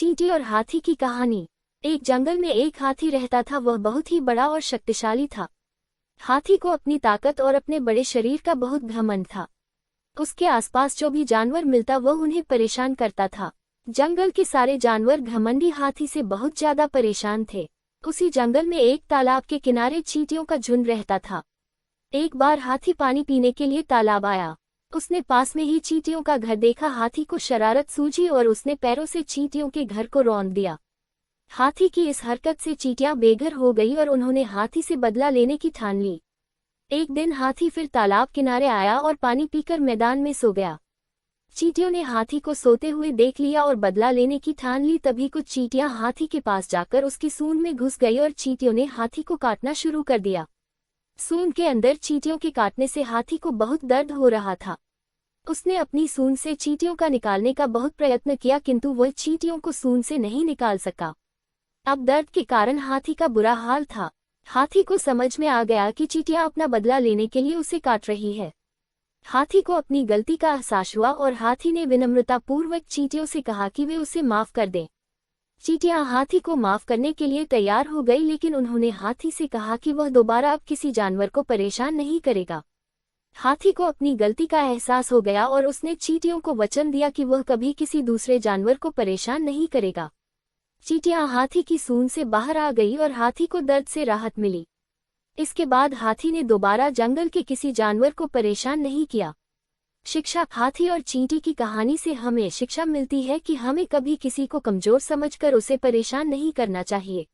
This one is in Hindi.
चींटी और हाथी की कहानी। एक जंगल में एक हाथी रहता था। वह बहुत ही बड़ा और शक्तिशाली था। हाथी को अपनी ताकत और अपने बड़े शरीर का बहुत घमंड था। उसके आसपास जो भी जानवर मिलता वह उन्हें परेशान करता था। जंगल के सारे जानवर घमंडी हाथी से बहुत ज्यादा परेशान थे। उसी जंगल में एक तालाब के किनारे चींटियों का झुंड रहता था। एक बार हाथी पानी पीने के लिए तालाब आया। उसने पास में ही चींटियों का घर देखा। हाथी को शरारत सूझी और उसने पैरों से चींटियों के घर को रौंद दिया। हाथी की इस हरकत से चींटियां बेघर हो गई और उन्होंने हाथी से बदला लेने की ठान ली। एक दिन हाथी फिर तालाब किनारे आया और पानी पीकर मैदान में सो गया। चींटियों ने हाथी को सोते हुए देख लिया और बदला लेने की ठान ली। तभी कुछ चींटियां हाथी के पास जाकर उसकी सूंड में घुस गई और चींटियों ने हाथी को काटना शुरू कर दिया। सूंड के अंदर चींटियों के काटने से हाथी को बहुत दर्द हो रहा था। उसने अपनी सूंड से चींटियों का निकालने का बहुत प्रयत्न किया, किंतु वह चींटियों को सूंड से नहीं निकाल सका। अब दर्द के कारण हाथी का बुरा हाल था। हाथी को समझ में आ गया कि चींटियां अपना बदला लेने के लिए उसे काट रही है। हाथी को अपनी गलती का एहसास हुआ और हाथी ने विनम्रतापूर्वक चींटियों से कहा कि वे उसे माफ कर दें। चींटियां हाथी को माफ करने के लिए तैयार हो गई, लेकिन उन्होंने हाथी से कहा कि वह दोबारा अब किसी जानवर को परेशान नहीं करेगा। हाथी को अपनी गलती का एहसास हो गया और उसने चींटियों को वचन दिया कि वह कभी किसी दूसरे जानवर को परेशान नहीं करेगा। चींटियां हाथी की सूंड से बाहर आ गई और हाथी को दर्द से राहत मिली। इसके बाद हाथी ने दोबारा जंगल के किसी जानवर को परेशान नहीं किया। शिक्षा। हाथी और चींटी की कहानी से हमें शिक्षा मिलती है कि हमें कभी किसी को कमजोर समझकर उसे परेशान नहीं करना चाहिए।